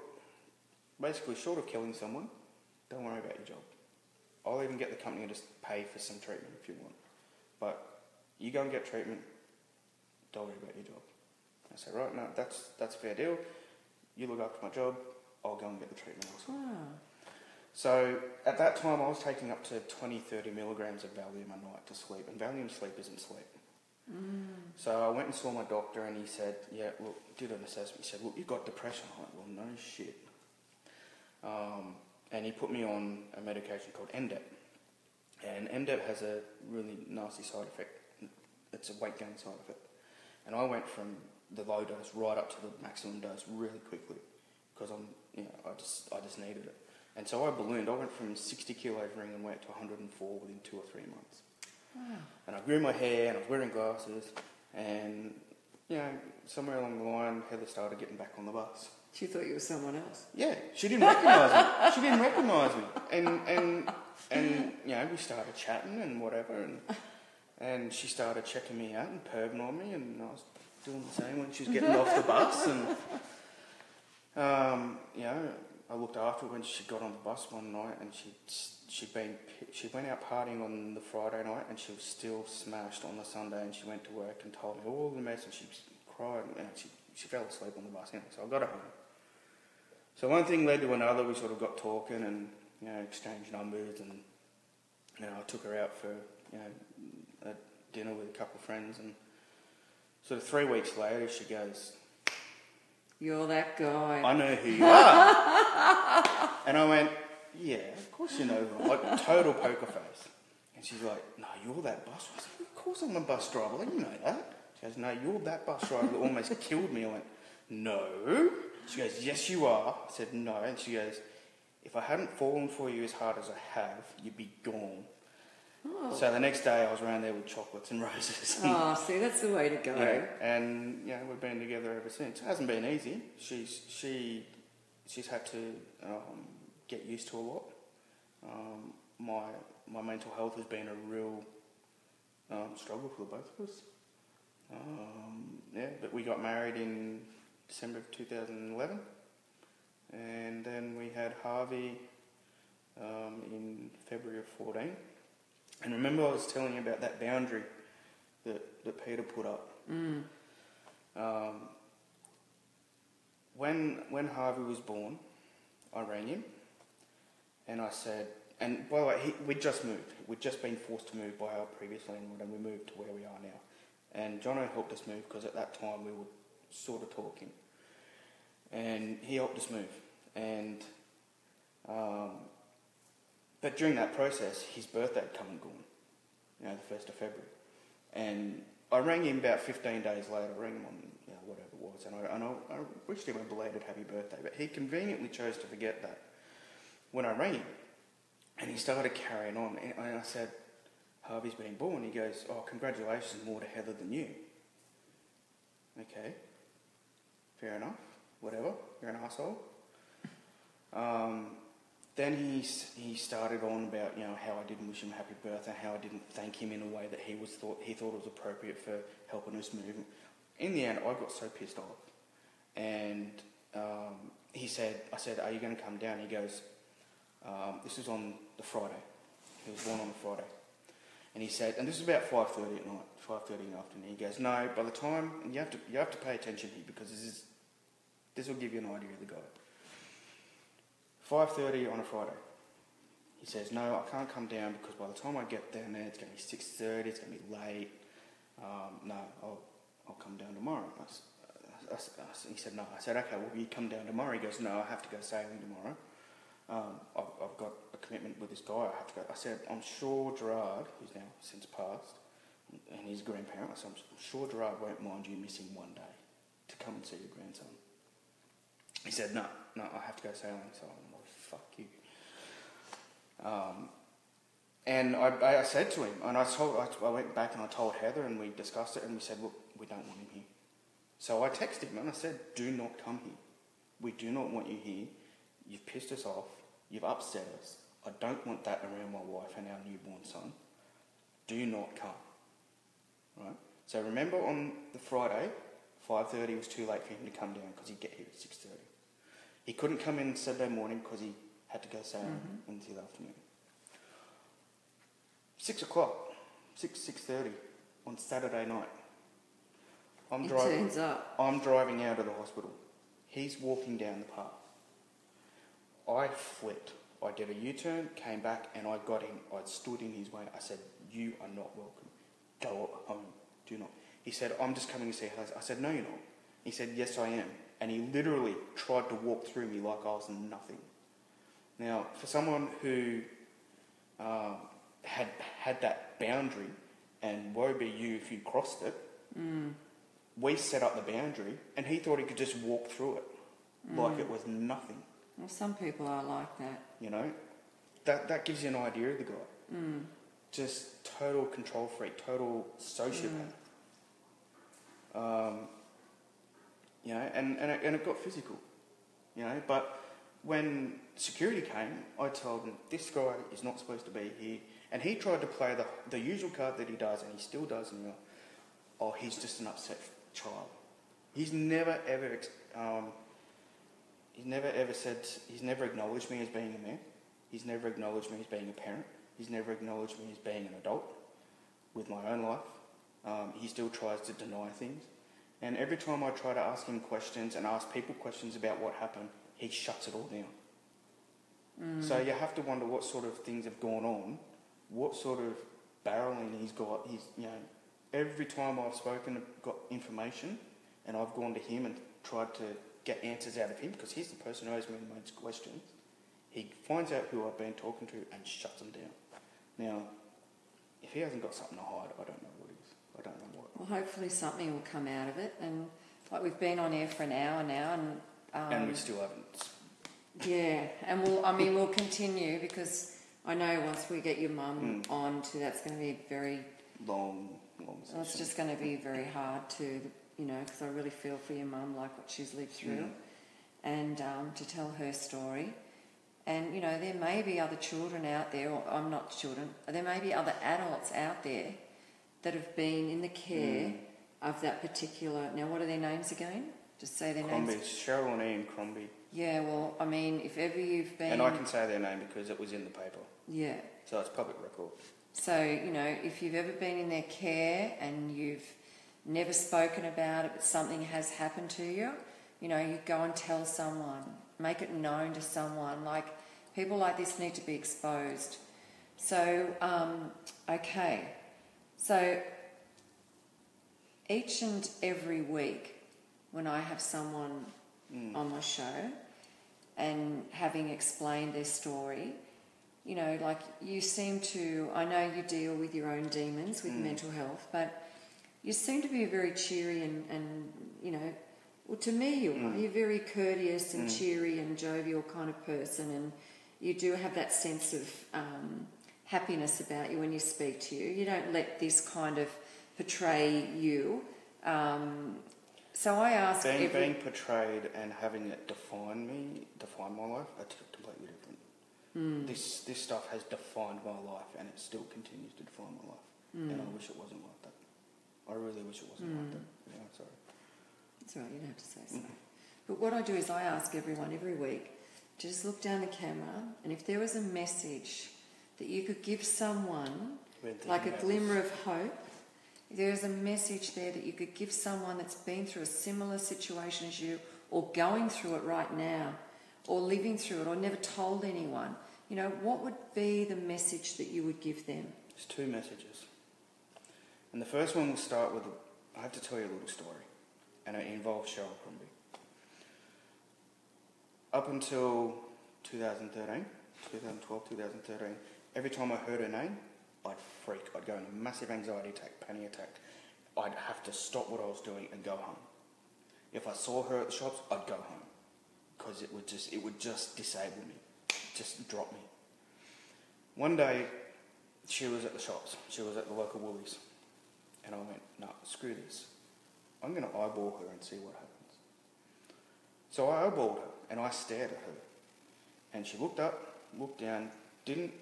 basically, short of killing someone, don't worry about your job. I'll even get the company to just pay for some treatment if you want. But you go and get treatment, don't worry about your job. I said, right, no, that's a fair deal. You look after my job, I'll go and get the treatment also. Wow. So at that time, I was taking up to 20, 30 milligrams of Valium a night to sleep, and Valium sleep isn't sleep. So I went and saw my doctor, and he said, yeah, look, did an assessment. He said, look, you've got depression. I'm like, well, no shit. And he put me on a medication called NDEP. And NDEP has a really nasty side effect. It's a weight gain side effect. And I went from the low dose right up to the maximum dose really quickly because I just needed it. And so I ballooned. I went from 60 kilos ring weight to 104 within 2 or 3 months. Wow. And I grew my hair and I was wearing glasses. And, somewhere along the line, Heather started getting back on the bus. She thought you were someone else. Yeah, she didn't recognise me. She didn't recognise me. And we started chatting and whatever. And she started checking me out and perving on me. And I was doing the same when she was getting off the bus. And, I looked after her when she got on the bus one night, and she went out partying on the Friday night, and she was still smashed on the Sunday, and she went to work and told me all the mess, and she cried, and she fell asleep on the bus anyway, so I got her home. So one thing led to another. We sort of got talking and exchanged numbers, and I took her out for a dinner with a couple of friends, and sort of 3 weeks later she goes, You're that guy. I know who you are. And I went, yeah, of course you know who I am. Like, total poker face. And she's like, no, you're that bus driver. I said, of course I'm a bus driver. Like, you know that. She goes, no, you're that bus driver that almost killed me. I went, no. She goes, yes, you are. I said, no. And she goes, if I hadn't fallen for you as hard as I have, you'd be gone. Oh. So the next day I was around there with chocolates and roses. Oh, see, that's the way to go. Yeah, and we've been together ever since. It hasn't been easy. She's had to get used to a lot. My mental health has been a real struggle for the both of us. But we got married in December of 2011, and then we had Harvey in February of 14. And remember I was telling you about that boundary that Peter put up. When Harvey was born, I rang him and I said, and by the way, we'd just moved. We'd just been forced to move by our previous landlord, and we moved to where we are now. And Jono helped us move because at that time we were sort of talking. And he helped us move. And but during that process, his birthday had come and gone, the 1st of February. And I rang him about 15 days later. I rang him on whatever it was, and I wished him a belated happy birthday, but he conveniently chose to forget that when I rang him. And he started carrying on, and I said, Harvey's been born. He goes, oh, congratulations, more to Heather than you. Okay, fair enough, whatever, you're an arsehole. Then he started on about, you know, how I didn't wish him happy birthday, how I didn't thank him in a way that he thought it was appropriate for helping us move. In the end, I got so pissed off, and I said, "Are you going to come down?" He goes, "This is on the Friday." He was born on a Friday, and he said, and this is about 5:30 at night, 5:30 in the afternoon. He goes, "No, by the time, and you have to pay attention here because this will give you an idea of the guy." 5:30 on a Friday. He says, "No, I can't come down because by the time I get down there, it's going to be 6:30. It's going to be late. No, I'll come down tomorrow." He said, "No." I said, "Okay, well, you come down tomorrow." He goes, "No, I have to go sailing tomorrow. I've got a commitment with this guy. I have to go." I said, "I'm sure Gerard, who's now since passed, and he's a grandparent, I said, I'm sure Gerard won't mind you missing one day to come and see your grandson." He said, no, I have to go sailing." So I'm like, "Fuck you." And I said to him, and I went back and I told Heather, and we discussed it, and we said, "Look, we don't want him here." So I texted him and I said, "Do not come here. We do not want you here. You've pissed us off. You've upset us. I don't want that around my wife and our newborn son. Do not come." Right? So remember on the Friday, 5:30 was too late for him to come down because he'd get here at 6:30. He couldn't come in Saturday morning because he had to go sailing until the afternoon. 6 o'clock, 6:30 on Saturday night. Turns up. I'm driving out of the hospital. He's walking down the path. I flipped. I did a U-turn, came back, and I got him. I stood in his way. I said, "You are not welcome. Go home. Do not." He said, "I'm just coming to see her." I said, "No, you're not." He said, "Yes, I am." And he literally tried to walk through me like I was nothing. Now, for someone who had that boundary, and woe be you if you crossed it, we set up the boundary, and he thought he could just walk through it like it was nothing. Well, some people are like that. You know, that gives you an idea of the guy. Just total control freak, total sociopath. You know, and it got physical. You know, but when security came, I told him, "This guy is not supposed to be here." And he tried to play the usual card that he does, and he still does. And you're like, "Oh, he's just an upset child." He's never ever he's never acknowledged me as being a man. He's never acknowledged me as being a parent. He's never acknowledged me as being an adult with my own life. He still tries to deny things. And every time I try to ask him questions and ask people questions about what happened, he shuts it all down. So you have to wonder what sort of things have gone on, what sort of barreling he's got. Every time I've spoken, got information, and I've gone to him and tried to get answers out of him, because he's the person who owes me the most questions. He finds out who I've been talking to and shuts them down. Now, if he hasn't got something to hide, I don't know what it is. I don't know what. Well, hopefully something will come out of it. And like, we've been on air for an hour now, and we still haven't. Yeah, and we'll continue, because I know once we get your mum on to, that's going to be a very long session. It's just going to be very hard to, because I really feel for your mum, like what she's lived through, and to tell her story. And, there may be other children out there, or I'm not children, there may be other adults out there that have been in the care of that particular... Now, what are their names again? Just say their names. Cheryl and Ian Crombie. Yeah, well, I mean, if ever you've been... And I can say their name because it was in the paper. Yeah. So it's public record. So, if you've ever been in their care and you've never spoken about it, but something has happened to you, you go and tell someone, make it known to someone. Like, people like this need to be exposed. So, okay. So, each and every week when I have someone on my show and having explained their story, like, you seem to, I know you deal with your own demons with mental health, but you seem to be a very cheery and well, to me you are. You're very courteous and cheery and jovial kind of person, and you do have that sense of happiness about you when you speak to you. You don't let this kind of portray you. So I ask... Being portrayed and having it define my life are completely different. This stuff has defined my life, and it still continues to define my life. And I wish it wasn't like that. I really wish it wasn't like that. Yeah, sorry. That's right, you don't have to say so. But what I do is I ask everyone every week to just look down the camera, and if there was a message that you could give someone, like a glimmer of hope, if there was a message there that you could give someone that's been through a similar situation as you, or going through it right now, or living through it, or never told anyone, you know, what would be the message that you would give them? There's two messages. And the first one will start with, I have to tell you a little story, and it involves Cheryl Crombie. Up until 2013, 2012, 2013, every time I heard her name, I'd freak. I'd go in a massive anxiety attack, panic attack. I'd have to stop what I was doing and go home. If I saw her at the shops, I'd go home, because it would just disable me, just drop me. One day, she was at the shops. She was at the local Woolies. And I went, no, screw this. I'm going to eyeball her and see what happens. So I eyeballed her, and I stared at her. And she looked up, looked down, didn't.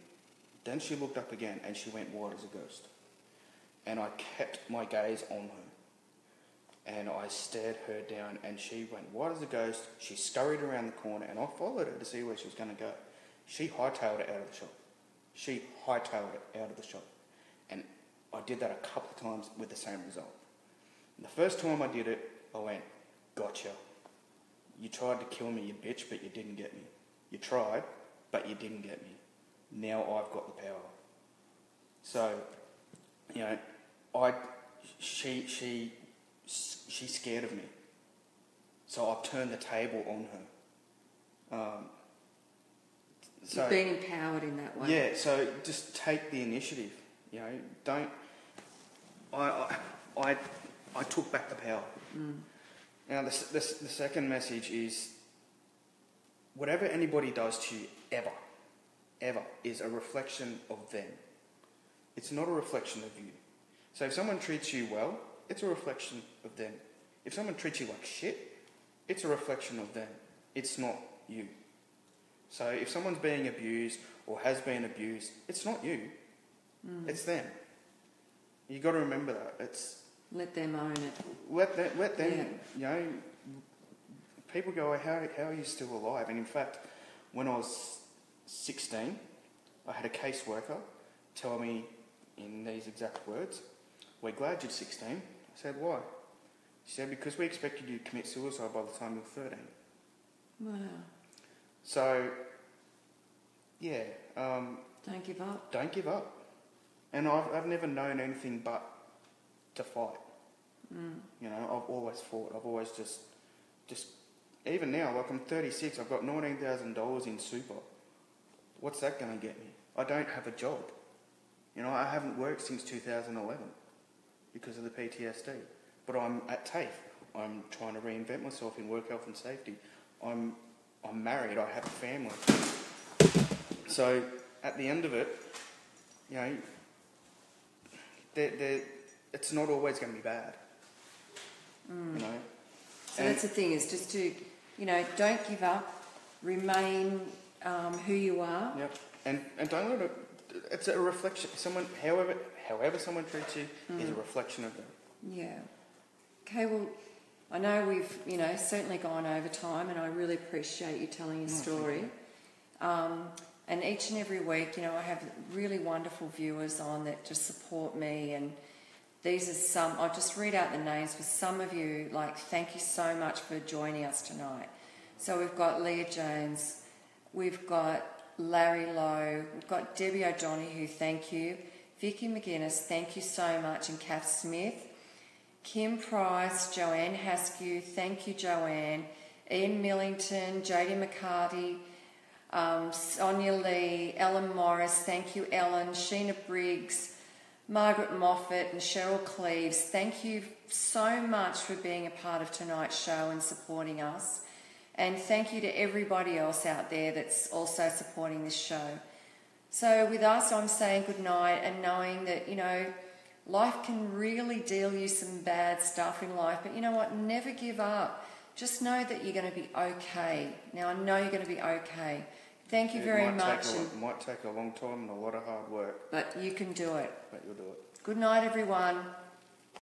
Then she looked up again, and she went white as a ghost. And I kept my gaze on her. And I stared her down, and she went white as a ghost. She scurried around the corner, and I followed her to see where she was going to go. She hightailed it out of the shop. She hightailed it out of the shop. And I did that a couple of times with the same result. And the first time I did it, I went, gotcha. You tried to kill me, you bitch, but you didn't get me. You tried, but you didn't get me. Now I've got the power. So, you know, she's scared of me. So I've turned the table on her. So, you've been empowered in that way. Yeah, so just take the initiative. You know, don't. I took back the power. Now the second message is, whatever anybody does to you ever is a reflection of them. It's not a reflection of you. So if someone treats you well, it's a reflection of them. If someone treats you like shit, it's a reflection of them. It's not you. So if someone's being abused or has been abused, it's not you. It's them. You got to remember that. It's let them own it. Let them. You know, people go, how are you still alive? And in fact, when I was 16, I had a caseworker tell me in these exact words, "We're glad you're 16." I said, "Why?" She said, "Because we expected you to commit suicide by the time you were 13." Wow. So, yeah. Don't give up. Don't give up. And I've never known anything but to fight. You know, I've always fought. I've always just even now, like I'm 36, I've got $19,000 in super. What's that going to get me? I don't have a job. You know, I haven't worked since 2011 because of the PTSD. But I'm at TAFE. I'm trying to reinvent myself in work health and safety. I'm married. I have a family. So at the end of it, you know, it's not always going to be bad. You know. So that's the thing, is just to, you know, don't give up. Remain who you are. Yep. And don't let it. It's a reflection. Someone, however someone treats you, is a reflection of them. Yeah. Okay. Well, I know we've, you know, certainly gone over time, and I really appreciate you telling your story. And each and every week, you know, I have really wonderful viewers on that just support me, and these are some. I'll just read out the names for some of you. Like, thank you so much for joining us tonight. So we've got Leah Jones, we've got Larry Lowe, we've got Debbie O'Donoghue, thank you. Vicky McGuinness, thank you so much, and Kath Smith. Kim Price, Joanne Haskew, thank you, Joanne. Ian Millington, Jodie McCarty, Sonia Lee, Ellen Morris, thank you, Ellen. Sheena Briggs, Margaret Moffat, and Cheryl Cleaves, thank you so much for being a part of tonight's show and supporting us. And thank you to everybody else out there that's also supporting this show. So with us, I'm saying good night, and knowing that, you know, life can really deal you some bad stuff in life, but you know what? Never give up. Just know that you're going to be okay. Now, I know you're going to be okay. Thank you very much. It might take a long time and a lot of hard work. But you can do it. But you'll do it. Good night, everyone.